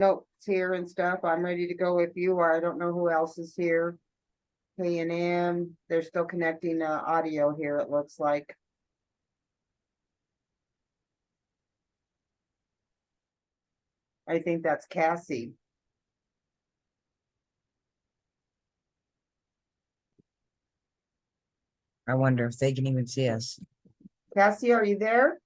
notes here and stuff. I'm ready to go if you are. I don't know who else is here. K&M, they're still connecting audio here, it looks like. I think that's Cassie. I wonder if they can even see us. Cassie, are you there?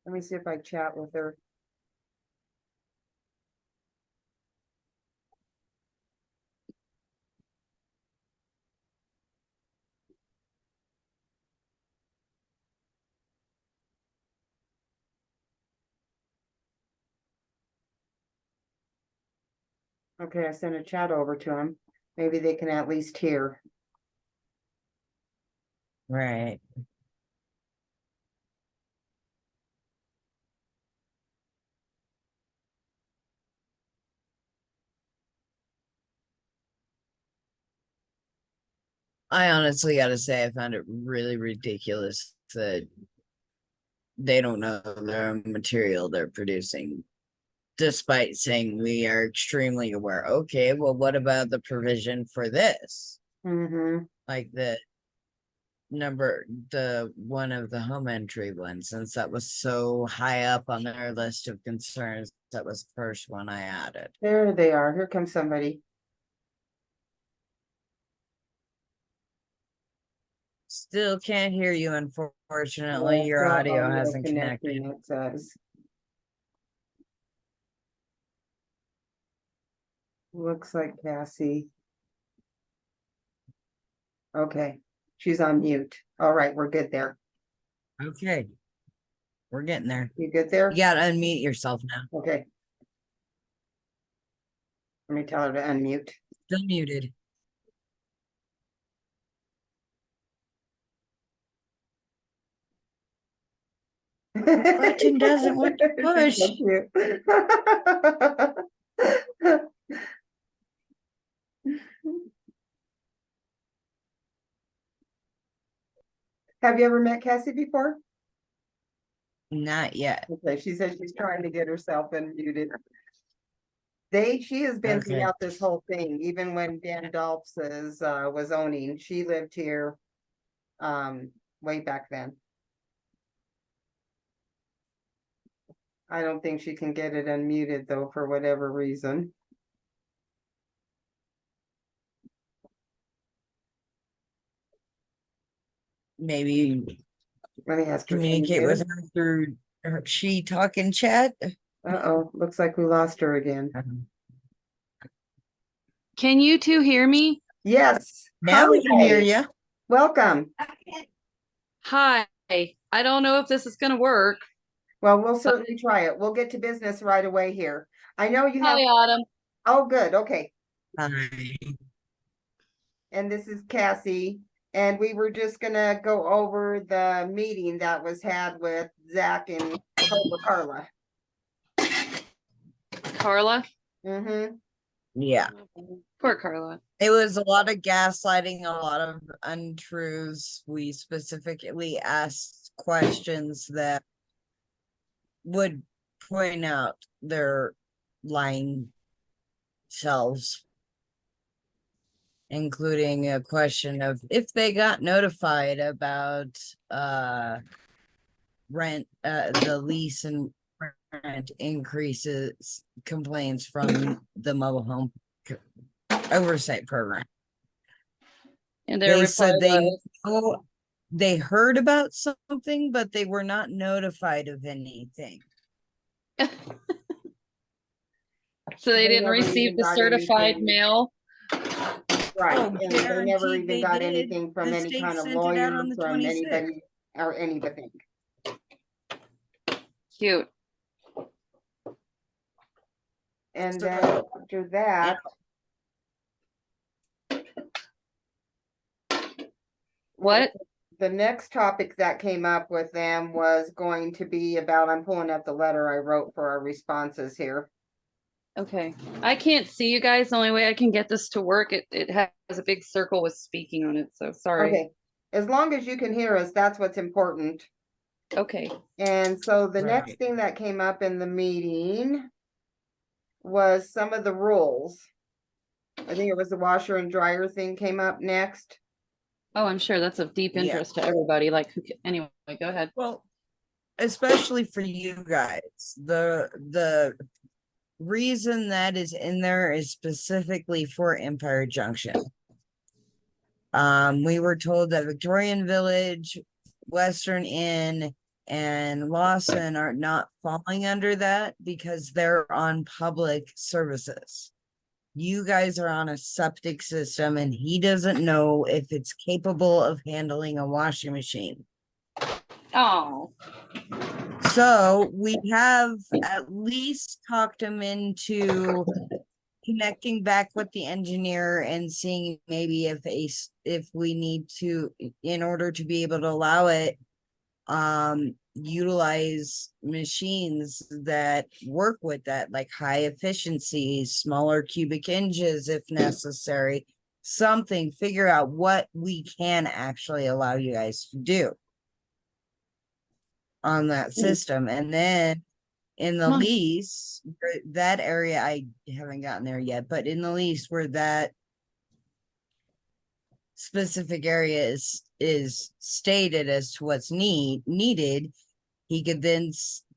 Let me see if I chat with her. Okay, I sent a chat over to them. Maybe they can at least hear. Right. I honestly gotta say, I found it really ridiculous that they don't know the material they're producing, despite saying we are extremely aware. Okay, well, what about the provision for this? Mm-hmm. Like the one of the home entry ones, since that was so high up on their list of concerns, that was the first one I added. There they are. Here comes somebody. Still can't hear you, unfortunately. Yeah, Your still audio hasn't connected. connecting, it says. Looks like Cassie. Okay, she's on mute. All right, we're good there. Okay. We're getting there. You good there? You gotta unmute yourself now. Okay. Let me tell her to unmute. Still muted. Button doesn't want to push. So cute. Have you ever met Cassie before? Not yet. Okay, she said she's trying to get herself unmuted. She has been Okay. throughout this whole thing, even when Dan Dolph was owning. She lived here way back then. I don't think she can get it unmuted though, for whatever reason. Maybe Let me ask her. communicate with her through she talking chat. Uh-oh, looks like we lost her again. Can you two hear me? Yes. Now we can hear you. Welcome. Hi. I don't know if this is going to work. Well, we'll certainly try it. We'll get to business right away here. I know you have. Hi, Autumn. Oh, good. Okay. Hi. And this is Cassie. And we were just gonna go over the meeting that was had with Zach and Carla. Carla? Mm-hmm. Yeah. Poor Carla. It was a lot of gaslighting, a lot of untruths. We specifically asked questions that would point out their lying selves, including a question of if they got notified about rent, the lease and rent increases complaints from the mobile home oversight program. And their They reply said was, they heard about something, but they were not notified of anything. so they didn't receive the certified mail. Right, Oh, and they never guaranteed even they got did. anything from The any state kind of sent it out lawyer, on the from 26th. anybody or anything. Cute. And So- then after that, What? the next topic that came up with them was going to be about, I'm pulling up the letter I wrote for our responses here. Okay. I can't see you guys. The only way I can get this to work, it has a big circle with speaking on it. So sorry. Okay. As long as you can hear us, that's what's important. Okay. And so the next Right. thing that came up in the meeting was some of the rules. I think it was the washer and dryer thing came up next. Oh, I'm sure that's of deep Yeah. interest to everybody. Like, anyway, go ahead. Well, especially for you guys, the reason that is in there is specifically for Empire Junction. We were told that Victorian Village, Western Inn, and Lawson are not falling under that because they're on public services. You guys are on a septic system and he doesn't know if it's capable of handling a washing machine. Oh, So we have at least talked him into connecting back with the engineer and seeing maybe if we need to, in order to be able to allow it, utilize machines that work with that, like high efficiency, smaller cubic inches if necessary, something, figure out what we can actually allow you guys to do on that system. And then in the lease, that area, I haven't gotten there yet, but in the lease where that specific area is stated as to what's needed, he could then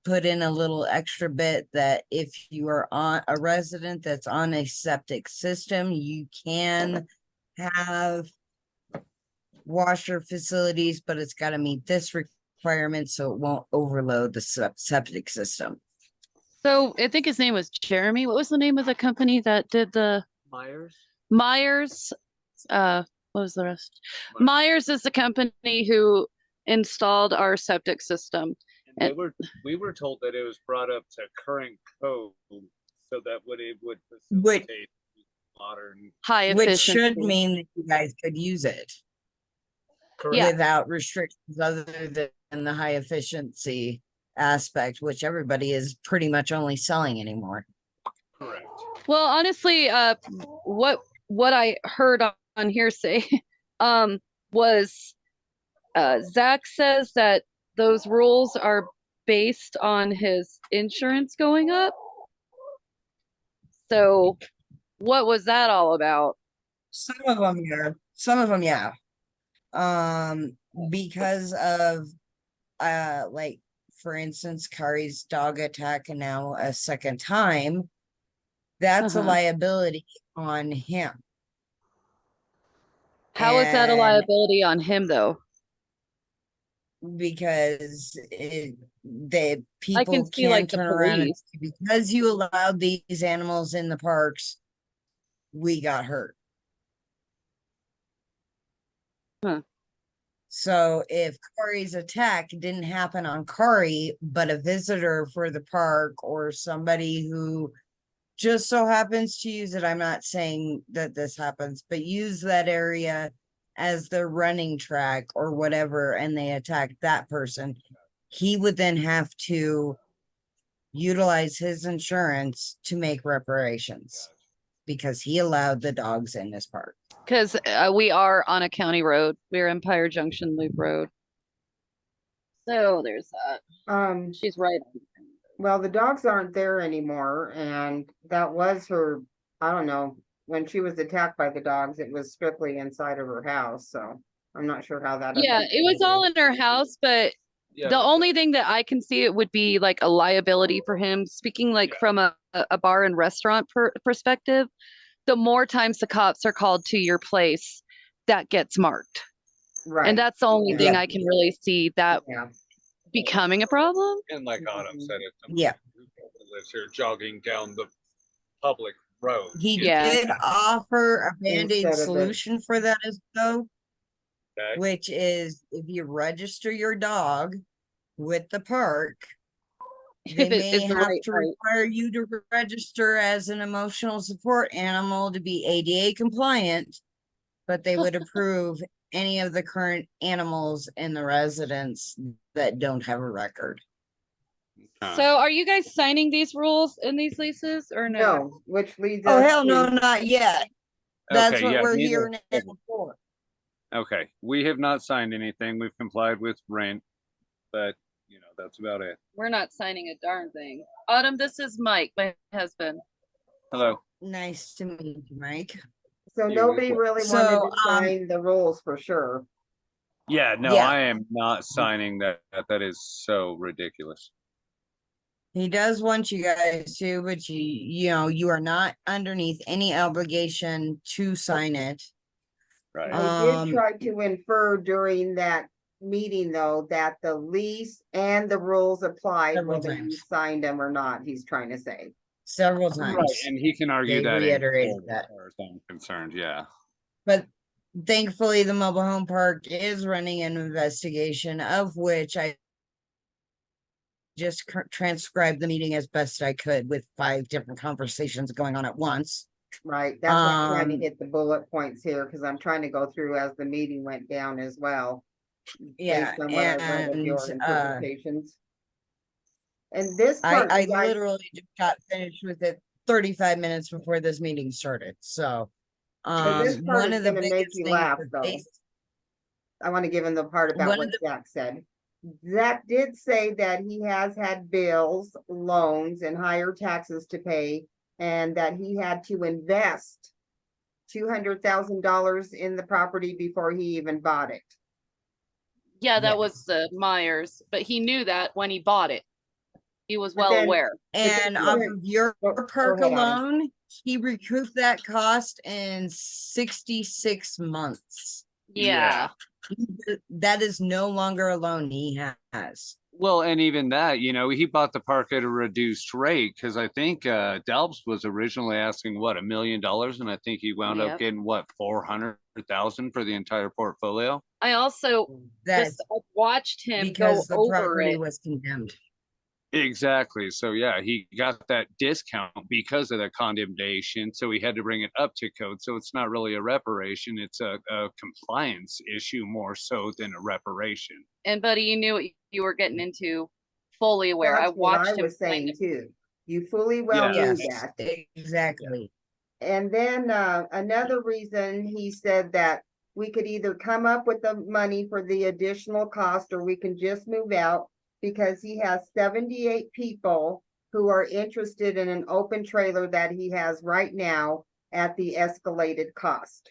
put in a little extra bit that if you are on a resident that's on a septic system, you can have washer facilities, but it's got to meet this requirement so it won't overload the septic system. so I think his name was Jeremy. What was the name of the company that did the Myers? What was the rest? Myers is the company who installed our septic system. And we were told that it was brought up to current code so that it would facilitate modern. High Which efficiency. should mean that you guys could use it Yeah. without restrictions other than the high efficiency aspect, which everybody is pretty much only selling anymore. Correct. Well, honestly, what I heard on hearsay, was, Zach says that those rules are based on his insurance going up. So, what was that all about? Some of them, yeah. Some of them, yeah. Because of, like, for instance, Kari's dog attack and now a second time, that's a liability on him. How is that a And liability on him, though? because the I can people see, like, can the turn around and police. say, because you allowed these animals in the parks, we got hurt. Huh. So if Kari's attack didn't happen on Kari, but a visitor for the park or somebody who just so happens to use it, I'm not saying that this happens, but use that area as their running track or whatever, and they attack that person, he would then have to utilize his insurance to make reparations because he allowed the dogs in this park. Because we are on a county road. We're Empire Junction Loop Road. So there's that. She's right. Well, the dogs aren't there anymore, and that was her, I don't know, when she was attacked by the dogs, it was strictly inside of her house, so I'm not sure how that. Yeah, it was all in her house, but the only thing that I can see it would be like a liability for him, speaking like from a bar and restaurant perspective. The more times the cops are called to your place, that gets marked. Right. And that's the only thing I can really see that becoming a problem. And like Autumn said, it's Yeah. who lives here jogging down the public road. He did offer a band-aid Instead of solution for that as though, Okay. which is if you register your dog with the park, they If it may is the have right to height. require you to register as an emotional support animal to be ADA compliant, but they would approve any of the current animals in the residence that don't have a record. So are you guys signing these rules in these leases or no? No, which leads Oh, us hell no, to, not yet. That's Okay, what yeah, we're neither- here now for. Okay, we have not signed anything. We've complied with rent, but you know, that's about it. We're not signing a darn thing. Autumn, this is Mike, my husband. Hello. Nice to meet you, Mike. So You nobody as well. really wanted So, to sign the rules for sure. Yeah, no, Yeah. I am not signing that. That is so ridiculous. He does want you guys to, but you know, you are not underneath any obligation to sign it. Right. I did Um, try to infer during that meeting though, that the lease and the rules applied Several whether you times. signed them or not, he's trying to say. Several Right, times. and he can argue They that in reiterated court, that. as far as I'm concerned. Yeah. But thankfully, the mobile home park is running an investigation, of which I just transcribed the meeting as best I could with 5 different conversations going on at once. Right, that's why I'm trying to Um, hit the bullet points here, because I'm trying to go through as the meeting went down as well. Yeah, Based on what I read of and your interpretations. And this I part, you guys, literally just got finished with it 35 minutes before this meeting started. So, this part one is of the gonna make biggest you things laugh that though. I want to give him the part about one what of the Zach said. Zach did say that he has had bills, loans, and higher taxes to pay, and that he had to invest $200,000 in the property before he even bought it. Yeah, that was Yes. the Myers, but he knew that when he bought it. He was But well then- aware. And off of your Go perk ahead, Autumn. alone, he recouped that cost in 66 months. Yeah. That is no longer a loan he has. Well, and even that, you know, he bought the park at a reduced rate because I think Delbs was originally asking what, $1 million, and I think he wound up Yep. getting what, 400,000 for the entire portfolio. I also That's just watched him because go the over property it. was condemned. Exactly. So yeah, he got that discount because of the condemnation. So he had to bring it up to code. So it's not really a reparation; it's a compliance issue more so than a reparation. And buddy, you knew what you were getting into, fully aware. I That's what I watched him was saying explain it. too. You fully well knew Yes, that. exactly. And then another reason he said that we could either come up with the money for the additional cost or we can just move out, because he has 78 people who are interested in an open trailer that he has right now at the escalated cost.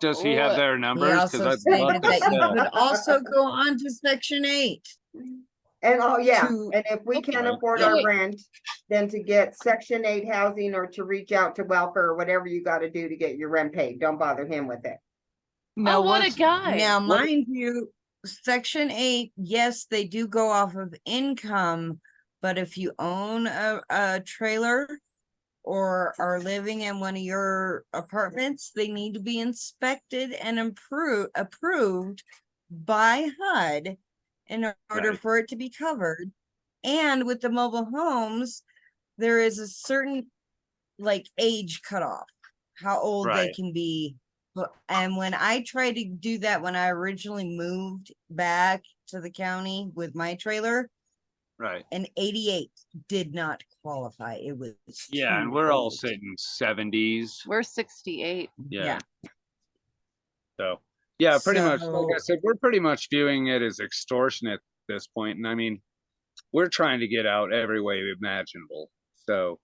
Does he have their He numbers? also I'd love stated to that you sell. could also go on to Section 8. And oh yeah, To- and if we can't Okay. afford Yeah. our rent, then to get Section 8 housing or to reach out to welfare or whatever you got to do to get your rent paid. Don't bother him with it. Oh, what a guy. Now, what- mind you, Section 8, yes, they do go off of income, but if you own a trailer or are living in one of your apartments, they need to be inspected and approved by HUD in order Right. for it to be covered. And with the mobile homes, there is a certain like age cutoff, how old they Right. can be. And when I tried to do that, when I originally moved back to the county with my trailer, Right. an 88 did not qualify. It was Yeah, and too we're all old. sitting 70s. We're 68. Yeah. So yeah, pretty much. Like I So- said, we're pretty much viewing it as extortion at this point, and I mean, we're trying to get out every way imaginable. So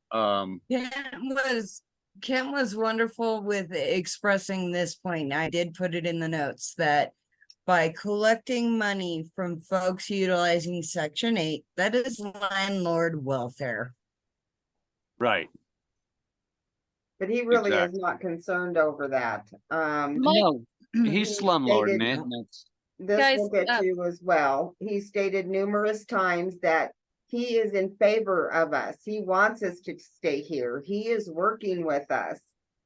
Kent was wonderful with expressing this point. I did put it in the notes that by collecting money from folks utilizing Section 8, that is landlord welfare. right. But he really is Exactly. not concerned over that. Mike, No, he's he slumlording stated- it. And it's, This Guys, will get you as well. He stated numerous times that he is in favor of us. He wants us to stay here. He is working with us.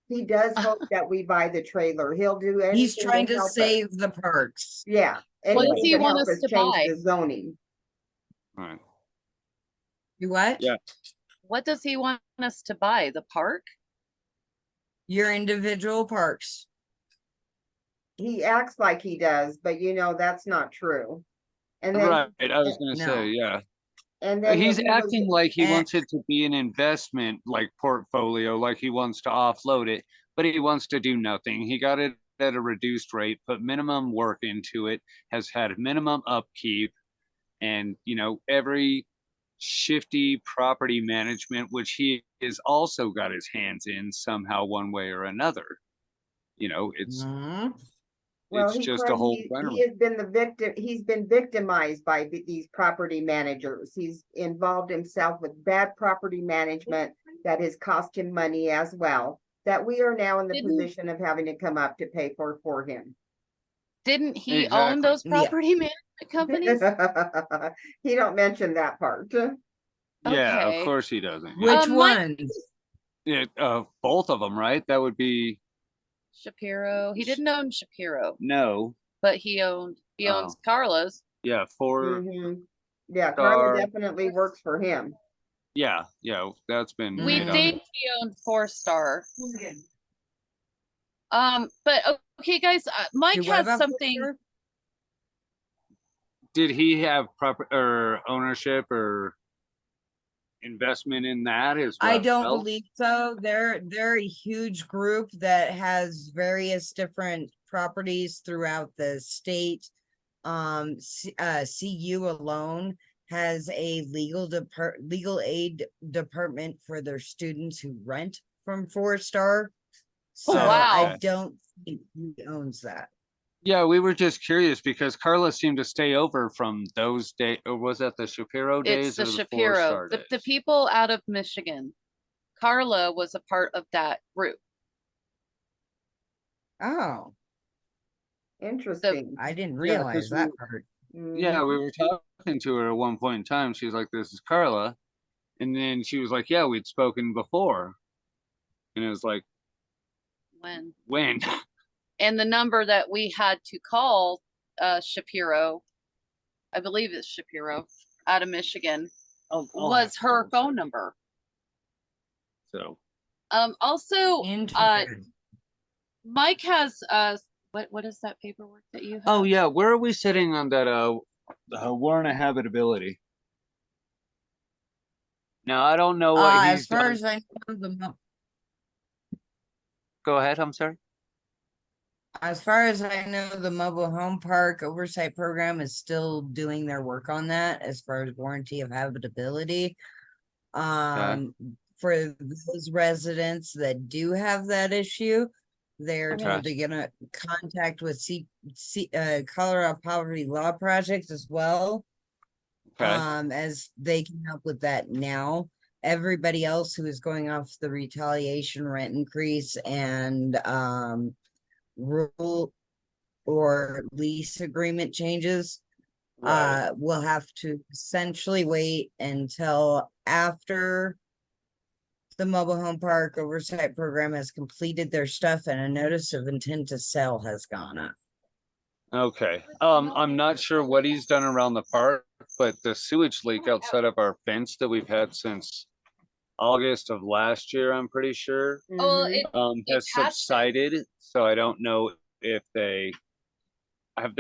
He does hope that we buy the trailer. He'll do anything. He's trying to help us. save the parks. Yeah. What does anything he to want help us to change buy? the zoning. right. You what? Yeah. what does he want us to buy? The park? Your individual parks. He acts like he does, but you know, that's not true. And then, Right. I was gonna No. say, yeah. and then. He's when he was- acting like he Eh. wants it to be an investment like portfolio, like he wants to offload it, but he wants to do nothing. He got it at a reduced rate, put minimum work into it, has had minimum upkeep, and every shifty property management, which he has also got his hands in somehow one way or another. It's Mhm. Well, it's he just a claimed whole he has been the victim, he's been victimized by these property managers. He's involved himself with bad property management that has cost him money as well, that we are now in the Didn't- position of having to come up to pay for him. Didn't he own Exactly. those Yeah. property management companies? He don't mention that part. Yeah, of Okay. course he doesn't. Which Mike ones? Both of them, right? That would be Shapiro. He didn't own Shapiro, no. but he owns Carla's. Yeah, four Mhm. Yeah, Carla star. definitely works for him. Yeah, that's been We made Mhm. think on. he owned 4-star. But okay, guys, Mike Do what has about something. Florida? Did he have proper or ownership or investment in that as well? I don't believe so. They're a huge group that has various different properties throughout the state. CU alone has a legal aid department for their students who rent from 4-star. So Oh, wow. I don't think he owns that. Yeah, we were just curious because Carla seemed to stay over from those days, or was that the Shapiro days It's the or the Shapiro. 4-star The days? people out of Michigan. Carla was a part of that group. Oh, Interesting. I didn't Yeah, 'cause realize that part. Yeah, we were talking to her at one point in time. She's like, "This is Carla," and then she was like, "Yeah, we'd spoken before," and it was like, when? And the number that we had to call Shapiro, I believe it's Shapiro, out of Michigan, was her phone number. So Also, Interesting. Mike has what is that paperwork that you have? oh yeah, where are we sitting on that warrant of habitability? Now I don't know what As he's far done. as I know, Go ahead. I'm sorry. the mobile home park oversight program is still doing their work on that as far as warranty of habitability. For those residents that do have that issue, they're Okay. told to get in contact with Colorado Poverty Law Project as well. Okay. As they can help with that now. Everybody else who is going off the retaliation rent increase and rule or lease agreement changes Right. will have to essentially wait until after the mobile home park oversight program has completed their stuff and a notice of intent to sell has gone up. Okay. I'm not sure what he's done around the park, but the sewage leak outside of our fence that we've had since August of last year, I'm pretty sure, Oh, Mhm. it has has subsided. So I don't know if they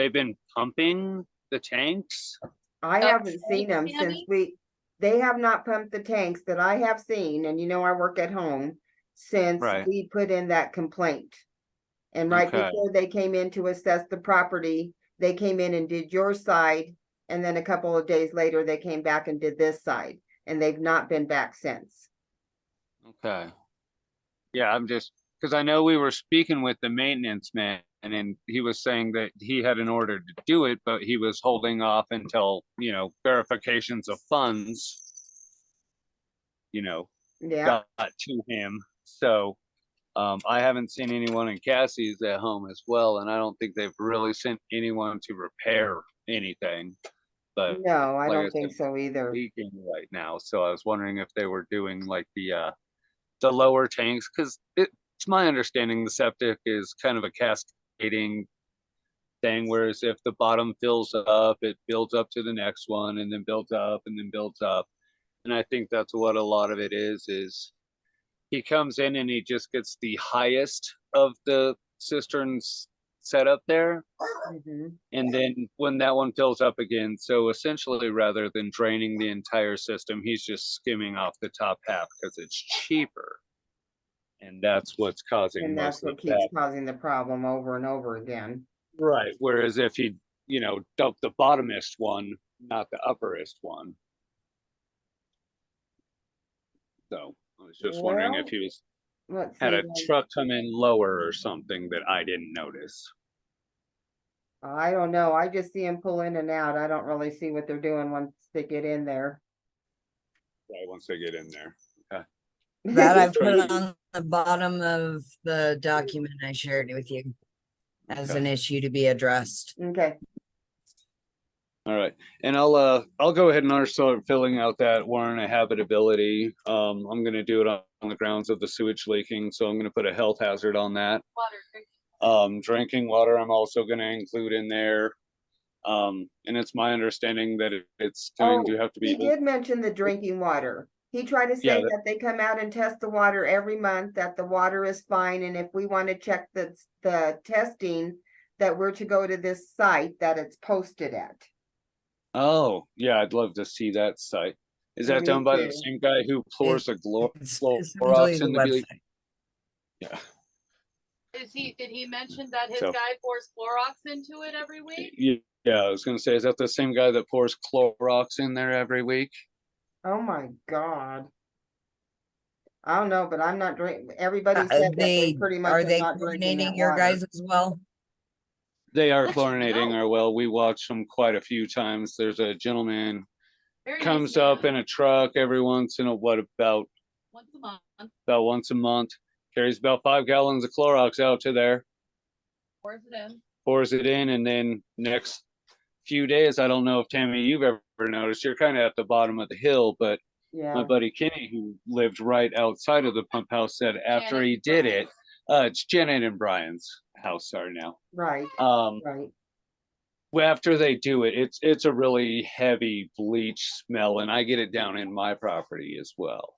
been pumping the tanks. I haven't seen them since Tammy? they have not pumped the tanks that I have seen, and I work at home since Right. we put in that complaint. And right Okay. before they came in to assess the property, they came in and did your side. And then a couple of days later, they came back and did this side, and they've not been back since. Okay. Yeah, I'm just because I know we were speaking with the maintenance man and he was saying that he had an order to do it, but he was holding off until, verifications of funds, Yeah, got to him. So I haven't seen anyone in Cassie's at home as well, and I don't think they've really sent anyone to repair anything. But no, I like I don't think said, so either. leaking right now. So I was wondering if they were doing like the lower tanks, because it's my understanding the septic is kind of a cascading thing, whereas if the bottom fills up, it builds up to the next one and then builds up and then builds up. And I think that's what a lot of it is he comes in and he just gets the highest of the cisterns set up there. Mhm. And then when that one fills up again, so essentially rather than draining the entire system, he's just skimming off the top half because it's cheaper. And that's what's causing And that's most what of keeps that. causing the problem over and over again. Right. Whereas if he, dump the bottomest one, not the upperest one. So I was just wondering if Well, he was let's had see. a truck come in lower or something that I didn't notice. I don't know. I just see them pull in and out. I don't really see what they're doing once they get in there. Right, once they get in there. Okay. That I Try put to- on the bottom of the document I shared with you as Okay. an issue to be addressed. Okay, All right. And I'll go ahead and start filling out that warrant of habitability. I'm gonna do it on the grounds of the sewage leaking, so I'm gonna put a health hazard on that. Drinking water, I'm also gonna include in there. And it's my understanding that it's going to have to he be, did mention the drinking water. He tried to Yeah, say that they come out and test the water every month, that the water is fine, and if we want to check the testing, that we're to go to this site that it's posted at. oh, yeah, I'd love to see that site. Is that Me done by the too. same guy who pours the It's essentially Clorox the in the bleach? website. Yeah. Did he mention that his So- guy pours Clorox into it every week? Yeah, I was gonna say, is that the same guy that pours Clorox in there every week? Oh my God. I don't know, but I'm not drinking. Everybody said that they pretty much Are are they not drinking chlorinating that your water. guys as well? They are Let you chlorinating know. our well. We watch them quite a few times. There's a gentleman Very nice comes up man. in a truck every once in a about Once a month, once a month, carries about 5 gallons of Clorox out to there, pours it in. pours it in, and then next few days, I don't know if Tammy, you've ever noticed, you're kind of at the bottom of the hill, but my Yeah, buddy Kenny, who lived right outside of the pump house, said after Janet he and did Brian. it, it's Janet and Brian's house, sorry now. right, Um, right. well, after they do it, it's a really heavy bleach smell, and I get it down in my property as well.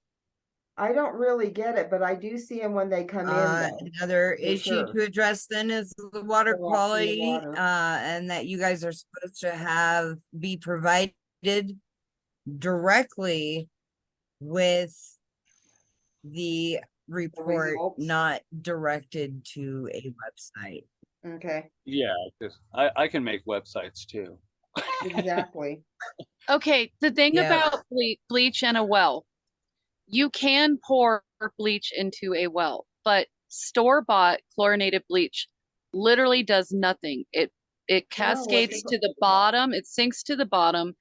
I don't really get it, but I do see them when they come in though. Another for issue sure. to address then is the water Clorox in the quality, water. and that you guys are supposed to be provided directly with the report, results? not directed to a website. Okay, Yeah, 'cause I can make websites too. exactly. Okay, the thing Yeah. about bleach and a well, you can pour bleach into a well, but store-bought chlorinated bleach literally does nothing. It cascades to the bottom, it sinks to the bottom.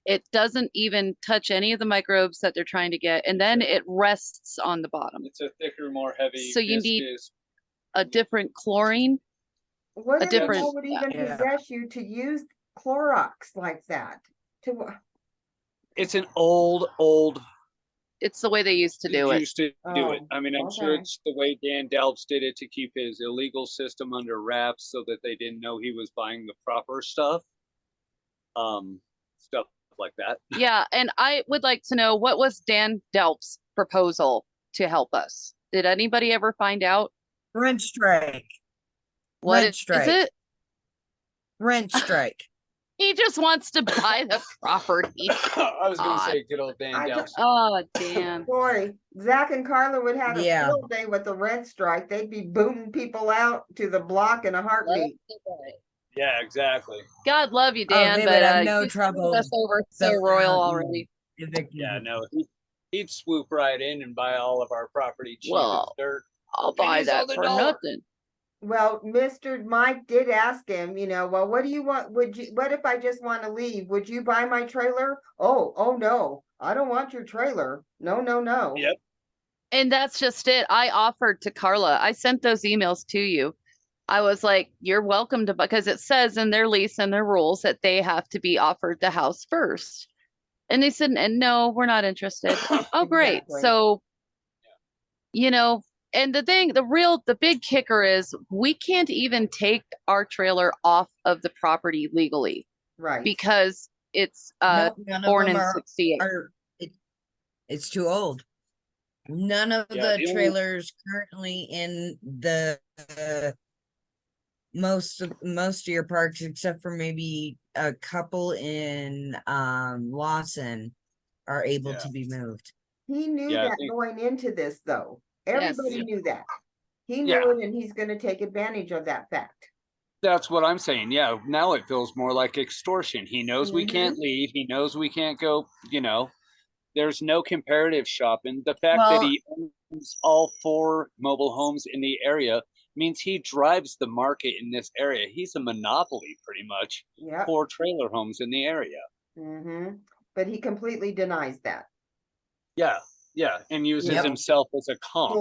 It doesn't even touch any of the microbes that they're trying to get, and then it rests on the bottom. It's a thicker, more heavy. So you need viscous. a different chlorine. What A in the different- hell would even Yeah. possess you to use Clorox like that? It's an old. It's the way they used to do it. Used to do it. Oh, I mean, I'm sure okay. it's the way Dan Delps did it to keep his illegal system under wraps, so that they didn't know he was buying the proper stuff. Stuff like that. Yeah, and I would like to know, what was Dan Delp's proposal to help us? Did anybody ever find out? Rent strike. What Rent is strike. it? Rent strike. He just wants to buy the property. I was gonna say good old Dan I Delps. Oh, Dan. Boy, Zach and Carla would have a Yeah. field day with the rent strike. They'd be booting people out to the block in a heartbeat. Yeah, exactly. God love you, Oh, Dan, they but would have no you screwed trouble us over so filling royal out and already. evicting Yeah, people. no, he'd swoop right in and buy all of our property cheap Well, as dirt. I'll buy use all that the for dollar. nothing. Well, Mr. Mike did ask him, well, what do you want? What if I just want to leave? Would you buy my trailer? Oh no, I don't want your trailer. No, no, no. Yep. And that's just it. I offered to Carla. I sent those emails to you. I was like, you're welcome to, because it says in their lease and their rules that they have to be offered the house first. And they said, and no, we're not interested. Oh, great. Exactly. So, and the big kicker is we can't even take our trailer off of the property legally Right. because it's No, none of born them in are, 68. it's too old. None of Yeah, the trailers currently in the most of your parks, except for maybe a couple in Lawson, are able Yeah. to be moved. He knew Yeah, I that think- going into this though. Everybody knew that. He Yeah. knew it, and he's gonna take advantage of that fact. That's what I'm saying. Yeah, now it feels more like extortion. He knows we Mhm. can't leave. He knows we can't go, there's no comparative shopping. The fact that Well- he owns all 4 mobile homes in the area means he drives the market in this area. He's a monopoly pretty much Yep. for trailer homes in the area. But he completely denies that. Yeah, yeah, and uses Yep. himself as a comp.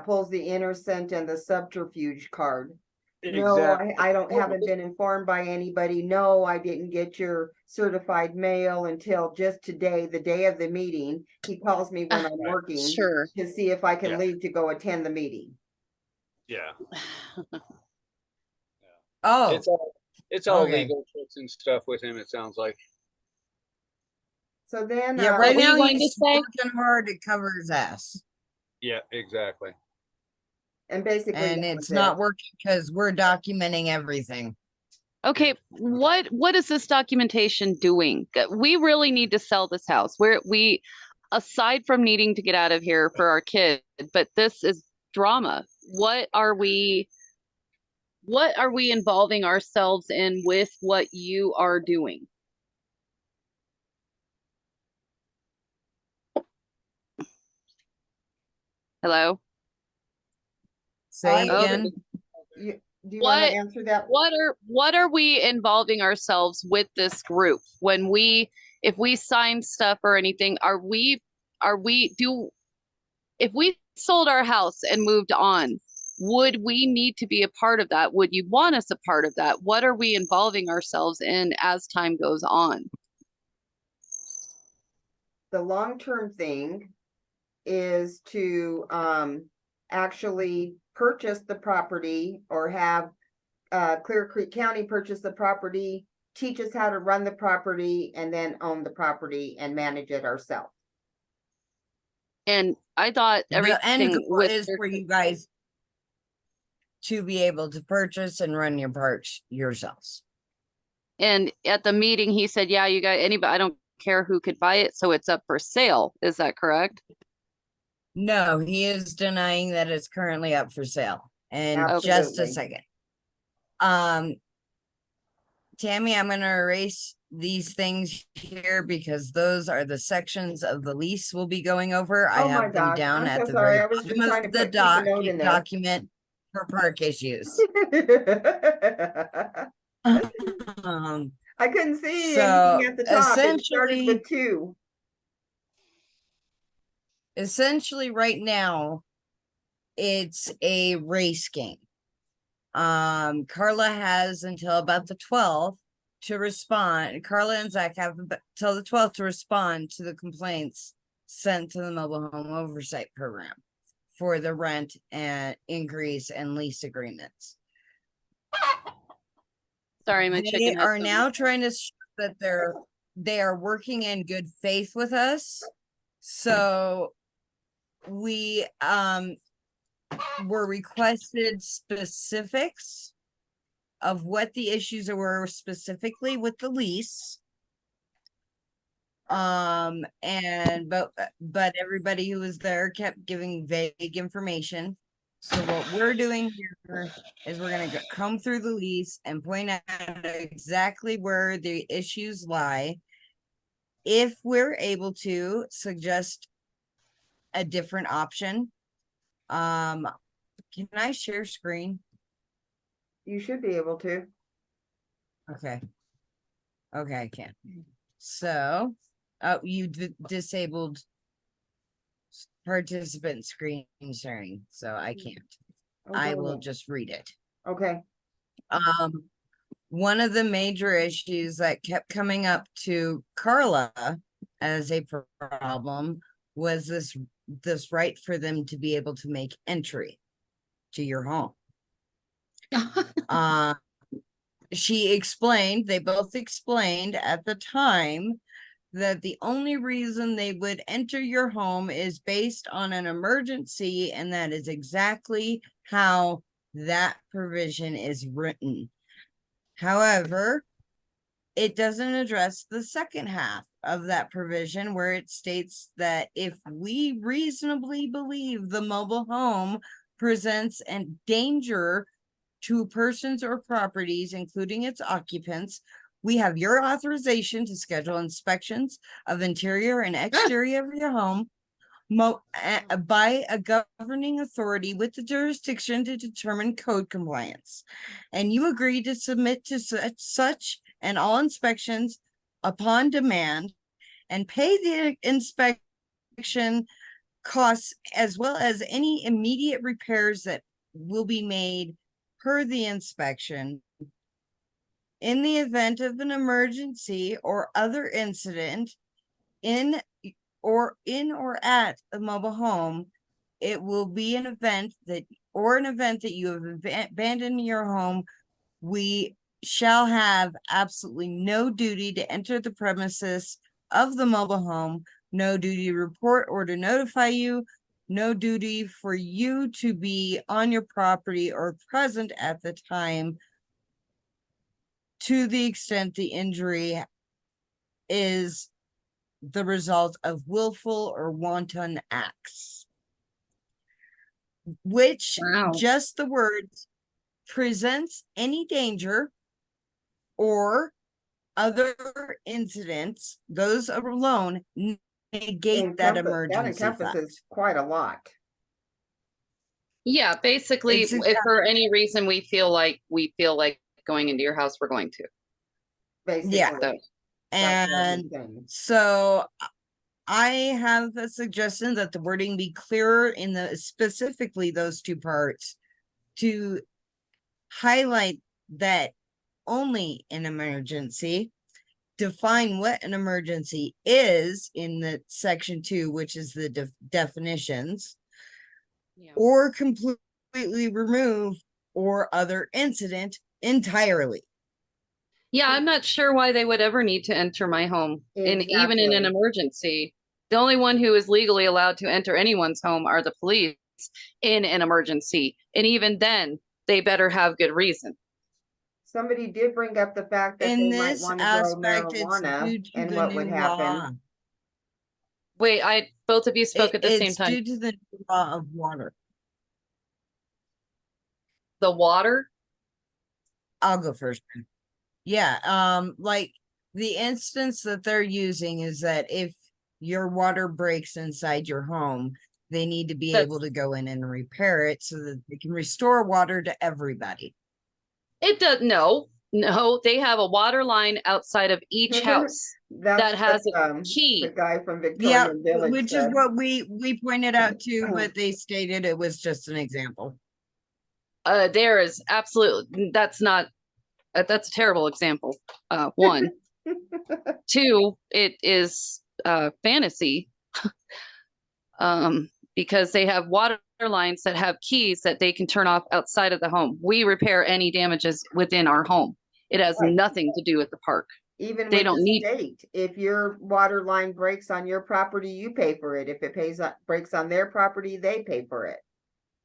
Pulls the innocent and the subterfuge card. No, Exactly. I haven't been informed by anybody. No, I didn't get your certified mail until just today, the day of the meeting. He calls me when I'm Right. working Sure. to see if I can Yeah. leave to go attend the meeting. Yeah. Oh, It's all okay. legal tricks and stuff with him, it sounds like. So then, yeah, What right were you now going to he's say? working hard to cover his ass. Yeah, exactly. and basically, And that it's was not it. working because we're documenting everything. Okay, what is this documentation doing? We really need to sell this house. We aside from needing to get out of here for our kid, but this is drama. What are we involving ourselves in with what you are doing? Hello? Say I- again. Do you want What- to answer that? What are we involving ourselves with this group when if we sign stuff or anything, if we sold our house and moved on, would we need to be a part of that? Would you want us a part of that? What are we involving ourselves in as time goes on? The long-term thing is to actually purchase the property or have Clear Creek County purchase the property, teach us how to run the property, and then own the property and manage it ourselves. And I thought The end everything goal with is for you guys to be able to purchase and run your parks yourselves. and at the meeting he said, yeah, you guys, anybody, I don't care who could buy it, so it's up for sale. Is that correct? No, he is denying that it's currently up for sale. And just a Absolutely. second. Tammy, I'm gonna erase these things here because those are the sections of the lease we'll be going over. I Oh my have them gosh, down I'm at so the sorry. very I was just bottom trying of to the keep a note in there. document for park issues. Um, I couldn't see So, anything at the top. It started essentially- with 2. essentially right now, it's a race game. Carla has until about the 12th to respond. Carla and Zach have till the 12th to respond to the complaints sent to the mobile home oversight program for the rent and increase and lease agreements. Sorry, my They chicken has are some- now trying to show that they are working in good faith with us. So we were requested specifics of what the issues were specifically with the lease. And but everybody who was there kept giving vague information. So what we're doing here is we're gonna comb through the lease and point out exactly where the issues lie. If we're able to suggest a different option. Can I share screen? You should be able to. Okay. Okay, I can. So, oh, you disabled participant screen sharing, so I can't. Oh, I go will ahead. just read it. Okay. One of the major issues that kept coming up to Carla as a problem was this right for them to be able to make entry to your home. She explained, they both explained at the time that the only reason they would enter your home is based on an emergency, and that is exactly how that provision is written. However, it doesn't address the second half of that provision where it states that if we reasonably believe the mobile home presents a danger to persons or properties, including its occupants, we have your authorization to schedule inspections of interior and exterior of your home by a governing authority with the jurisdiction to determine code compliance. And you agree to submit to such and all inspections upon demand and pay the inspection costs as well as any immediate repairs that will be made per the inspection. In the event of an emergency or other incident in or at a mobile home, it will be an event that you have abandoned your home. We shall have absolutely no duty to enter the premises of the mobile home, no duty to report or to notify you, no duty for you to be on your property or present at the time, to the extent the injury is the result of willful or wanton acts. Which Wow. just the words presents any danger or other incidents, those alone negate that That emergency encompasses fact. quite a lot, Yeah, basically, It's if for any reason we feel like going into your house, we're going to. basically. Yeah. So, That's what I'm And saying. so I have a suggestion that the wording be clearer in the specifically those two parts to highlight that only an emergency, define what an emergency is in the section 2, which is the definitions, yeah. or completely remove or other incident entirely. Yeah, I'm not sure why they would ever need to enter my home, and even in an Exactly. emergency. The only one who is legally allowed to enter anyone's home are the police in an emergency, and even then, they better have good reason. Somebody did bring up the fact that In they might this want to grow aspect, it's marijuana due to and the what would new law. happen. Wait, both of you spoke at the same It's time. due to the new law of water. The water? I'll go first. Yeah, like the instance that they're using is that if your water breaks inside your home, they need to be That's- able to go in and repair it so that they can restore water to everybody. It does, no, they have a water line outside of each house That's that has what, a the key. guy from Yeah, Victorian Village which is said. what we pointed out too, but they stated it was just an example. There is absolutely, that's a terrible example. One. Two, it is fantasy. Because they have water lines that have keys that they can turn off outside of the home. We repair any damages within our home. It has Right. nothing to do with the park. Even They with don't the need- state, if your water line breaks on your property, you pay for it. If it breaks on their property, they pay for it.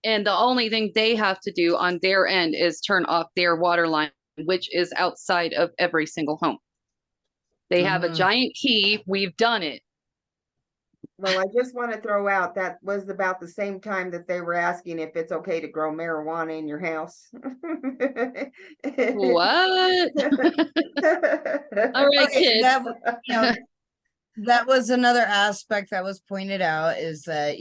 And the only thing they have to do on their end is turn off their water line, which is outside of every single home. They have a Mhm. giant key. We've done it. Well, I just want to throw out that was about the same time that they were asking if it's okay to grow marijuana in your house. What? All right, Okay, kids. that was another aspect that was pointed out is that,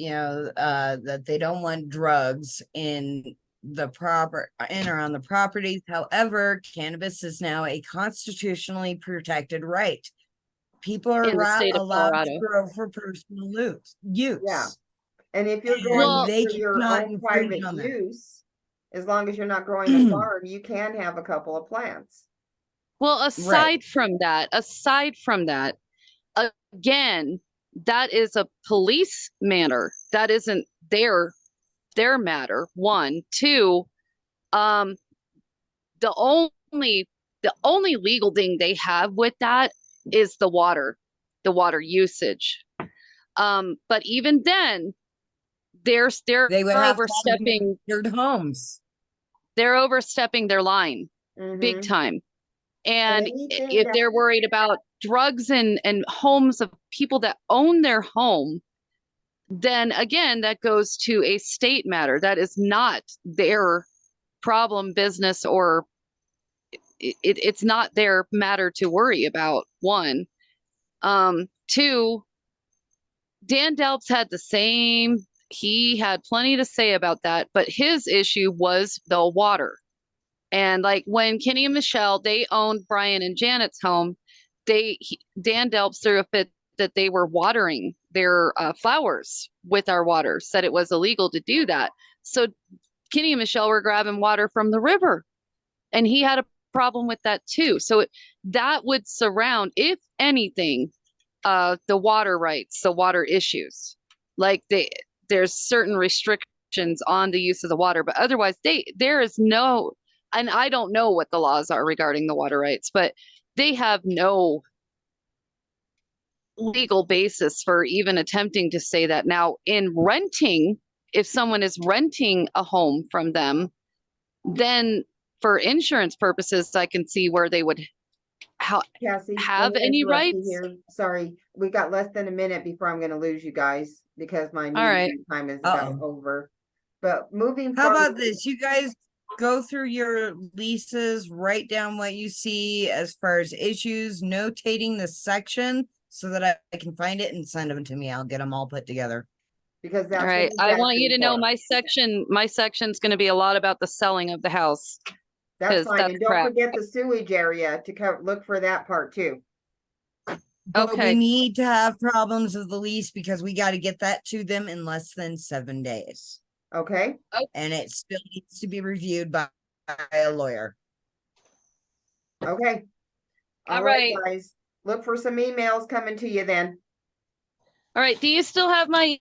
that they don't want drugs in or on the properties. However, cannabis is now a constitutionally protected right. People are In the state of allowed to Colorado. grow for personal use. Yeah. And if you're And growing they for your cannot own infringe private on that. use, as long as you're not growing a farm, you can have a couple of plants. Well, aside from that, again, that is a police matter. That isn't their matter. One, two, the only legal thing they have with that is the water usage. But even then, they're They would have to have overstepping. their homes. They're overstepping their line big Mhm. time. And Anything if that- they're worried about drugs and homes of people that own their home, then again, that goes to a state matter. That is not their problem, business, or it's not their matter to worry about. One. Two, Dan Delps had the same, he had plenty to say about that, but his issue was the water. And like when Kenny and Michelle, they owned Brian and Janet's home, Dan Delps threw a fit that they were watering their flowers with our water, said it was illegal to do that. So Kenny and Michelle were grabbing water from the river, and he had a problem with that too. So that would surround, if anything, the water rights, the water issues. Like there's certain restrictions on the use of the water, but otherwise there is no, and I don't know what the laws are regarding the water rights, but they have no legal basis for even attempting to say that. Now, in renting, if someone is renting a home from them, then for insurance purposes, I can see where they would Cassie, have let me any interrupt you rights. here. Sorry, we got less than a minute before I'm gonna lose you guys because my right. meeting time is about over. But moving How about forward, this? You guys go through your leases, write down what you see as far as issues, notating the section so that I can find it and send them to me. I'll get them all put together. because that's All what right. he's I want you to asking know for. my section's going to be a lot about the selling of the house. That's 'cause fine, that's and don't crap. forget the sewage area to look for that part too. But Okay. we need to have problems with the lease because we got to get that to them in less than 7 days. Okay, And it still needs to be reviewed by a lawyer. okay. All All right, right. guys, look for some emails coming to you then. All right. Do you still have my